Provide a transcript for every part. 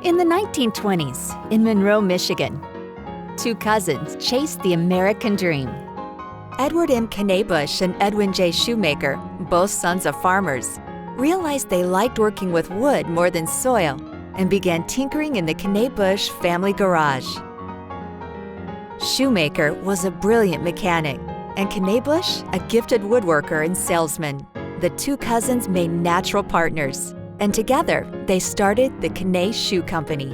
In the 1920s, in Monroe, Michigan, two cousins chased the American dream. Edward M. Knabush and Edwin J. Shoemaker, both sons of farmers, realized they liked working with wood more than soil and began tinkering in the Knabush family garage. Shoemaker was a brilliant mechanic, and Knabush a gifted woodworker and salesman. The two cousins made natural partners, and together they started the Kincaid Shoe Company.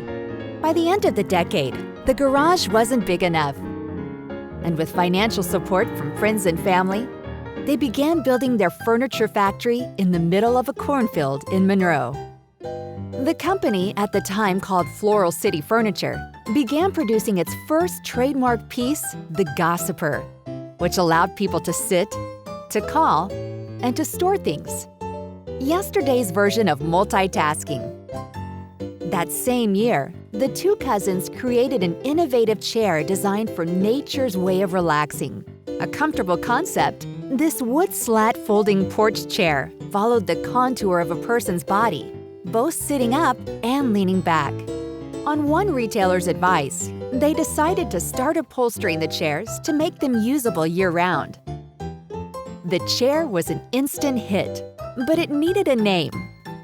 By the end of the decade, the garage wasn't big enough. And with financial support from friends and family, they began building their furniture factory in the middle of a cornfield in Monroe. The company, at the time called Floral City Furniture, began producing its first trademark piece, the Gossiper, which allowed people to sit, to call, and to store things. Yesterday's version of multitasking. That same year, the two cousins created an innovative chair designed for nature's way of relaxing. A comfortable concept, this wood slat folding porch chair followed the contour of a person's body, both sitting up and leaning back. On one retailer's advice, they decided to start upholstering the chairs to make them usable year-round. The chair was an instant hit, but it needed a name,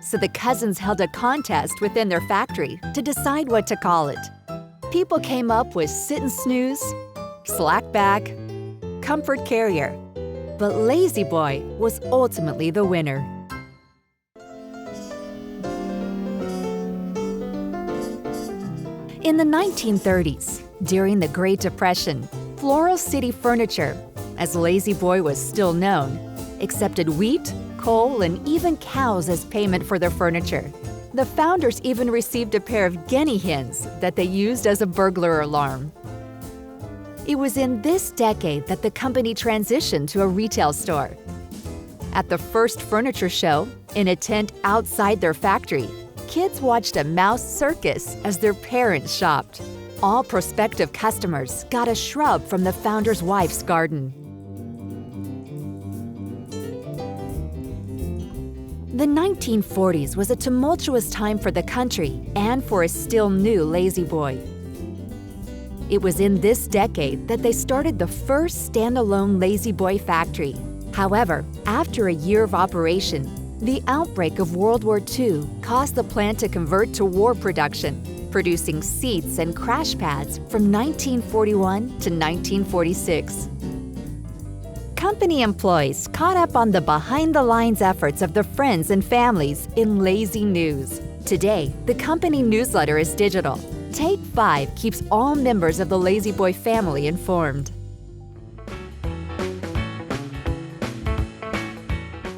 so the cousins held a contest within their factory to decide what to call it. People came up with Sit and Snooze, Slack Back, Comfort Carrier, but Lazy Boy was ultimately the winner. In the 1930s, during the Great Depression, Floral City Furniture, as Lazy Boy was still known, accepted wheat, coal, and even cows as payment for their furniture. The founders even received a pair of guinea hens that they used as a burglar alarm. It was in this decade that the company transitioned to a retail store. At the first furniture show, in a tent outside their factory, kids watched a mouse circus as their parents shopped. All prospective customers got a shrub from the founder's wife's garden. The 1940s was a tumultuous time for the country and for a still new Lazy Boy. It was in this decade that they started the first standalone Lazy Boy factory. However, after a year of operation, the outbreak of World War II caused the plant to convert to war production, producing seats and crash pads from 1941 to 1946. Company employees caught up on the behind-the-lines efforts of their friends and families in lazy news. Today, the company newsletter is digital. Take 5 keeps all members of the Lazy Boy family informed.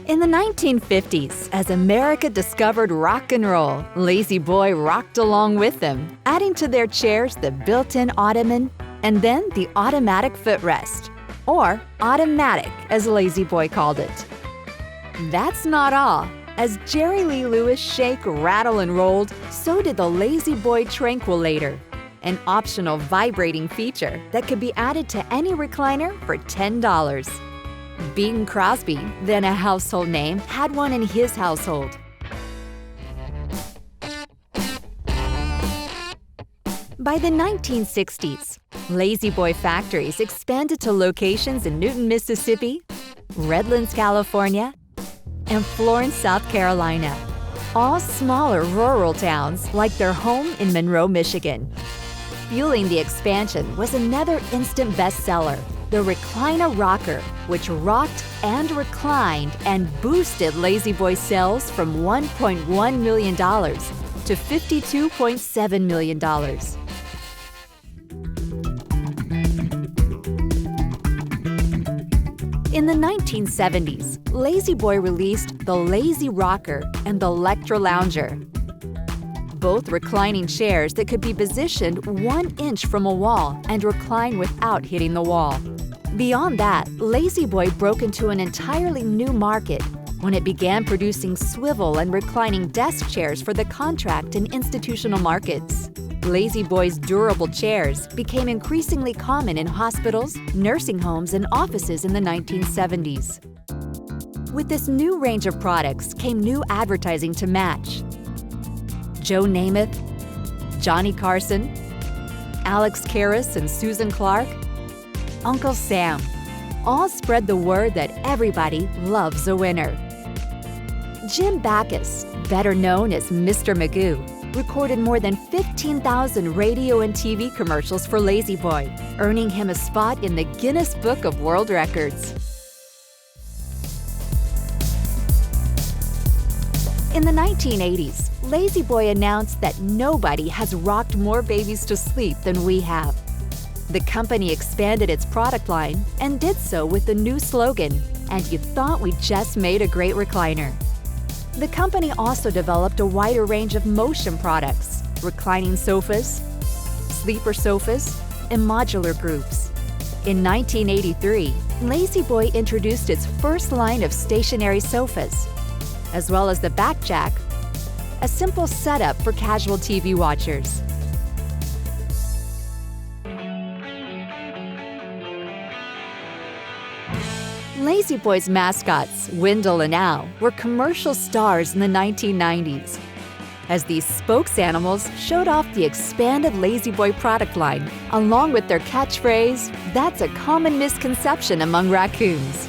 In the 1950s, as America discovered rock and roll, Lazy Boy rocked along with them, adding to their chairs the built-in ottoman and then the automatic footrest, or automatic as Lazy Boy called it. That's not all. As Jerry Lee Lewis shake, rattle, and rolled, so did the Lazy Boy Tranquilator, an optional vibrating feature that could be added to any recliner for $10. Bing Crosby, then a household name, had one in his household. By the 1960s, Lazy Boy factories expanded to locations in Newton, Mississippi, Redlands, California, and Florence, South Carolina, all smaller rural towns like their home in Monroe, Michigan. Fueling the expansion was another instant bestseller, the Recliner Rocker, which rocked and reclined and boosted Lazy Boy sales from $1.1 million to $52.7 million. In the 1970s, Lazy Boy released the Lazy Rocker and the Electra Lounger, both reclining chairs that could be positioned 1 inch from a wall and recline without hitting the wall. Beyond that, Lazy Boy broke into an entirely new market when it began producing swivel and reclining desk chairs for the contract and institutional markets. Lazy Boy's durable chairs became increasingly common in hospitals, nursing homes, and offices in the 1970s. With this new range of products came new advertising to match. Joe Namath, Johnny Carson, Alex Karras and Susan Clark, Uncle Sam, all spread the word that everybody loves a winner. Jim Backus, better known as Mr. Magoo, recorded more than 15,000 radio and TV commercials for Lazy Boy, earning him a spot in the Guinness Book of World Records. In the 1980s, Lazy Boy announced that nobody has rocked more babies to sleep than we have. The company expanded its product line and did so with the new slogan, "And you thought we just made a great recliner." The company also developed a wider range of motion products, reclining sofas, sleeper sofas, and modular groups. In 1983, Lazy Boy introduced its first line of stationary sofas, as well as the back jack, a simple setup for casual TV watchers. Lazy Boy's mascots, Wendell and Al, were commercial stars in the 1990s, as these spokes animals showed off the expanded Lazy Boy product line, along with their catchphrase, "That's a common misconception among raccoons."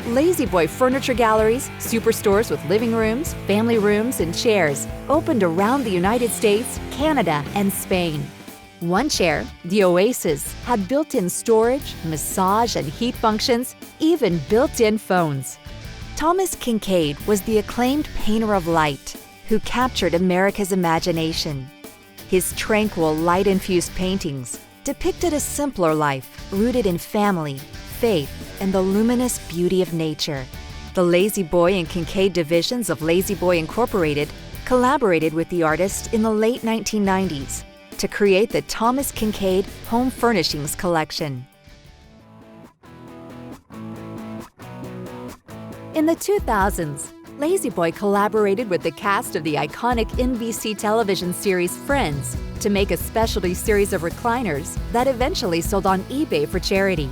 Lazy Boy furniture galleries, superstores with living rooms, family rooms, and chairs opened around the United States, Canada, and Spain. One chair, the Oasis, had built-in storage, massage and heat functions, even built-in phones. Thomas Kincaid was the acclaimed painter of light who captured America's imagination. His tranquil, light-infused paintings depicted a simpler life rooted in family, faith, and the luminous beauty of nature. The Lazy Boy and Kincaid divisions of Lazy Boy Incorporated collaborated with the artist in the late 1990s to create the Thomas Kincaid Home Furnishings Collection. In the 2000s, Lazy Boy collaborated with the cast of the iconic NBC television series Friends to make a specialty series of recliners that eventually sold on eBay for charity.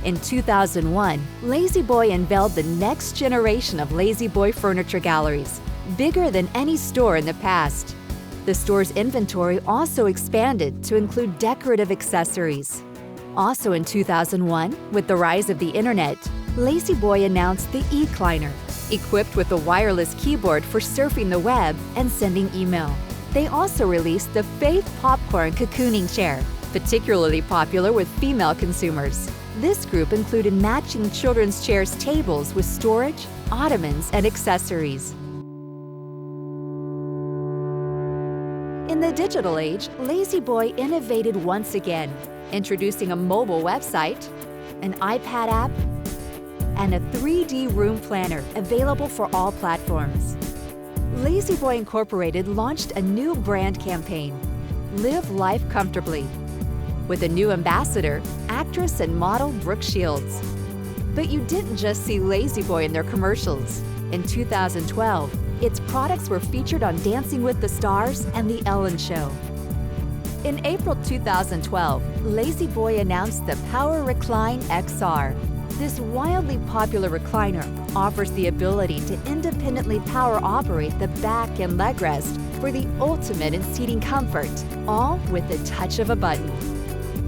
In 2001, Lazy Boy unveiled the next generation of Lazy Boy furniture galleries, bigger than any store in the past. The store's inventory also expanded to include decorative accessories. Also in 2001, with the rise of the internet, Lazy Boy announced the eCliner, equipped with a wireless keyboard for surfing the web and sending email. They also released the Faith Popcorn Cocooning Chair, particularly popular with female consumers. This group included matching children's chairs tables with storage, ottomans, and accessories. In the digital age, Lazy Boy innovated once again, introducing a mobile website, an iPad app, and a 3D room planner available for all platforms. Lazy Boy Incorporated launched a new brand campaign, Live Life Comfortably, with a new ambassador, actress and model Brooke Shields. But you didn't just see Lazy Boy in their commercials. In 2012, its products were featured on Dancing with the Stars and The Ellen Show. In April 2012, Lazy Boy announced the Power Recline Xr. This wildly popular recliner offers the ability to independently power operate the back and leg rest for the ultimate in seating comfort, all with the touch of a button.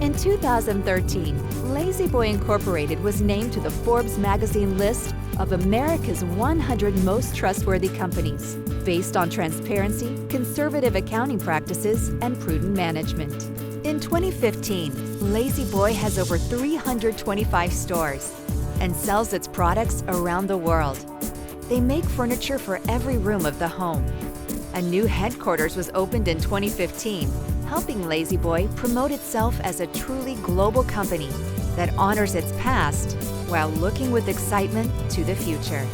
In 2013, Lazy Boy Incorporated was named to the Forbes magazine list of America's 100 most trustworthy companies, based on transparency, conservative accounting practices, and prudent management. In 2015, Lazy Boy has over 325 stores and sells its products around the world. They make furniture for every room of the home. A new headquarters was opened in 2015, helping Lazy Boy promote itself as a truly global company that honors its past while looking with excitement to the future.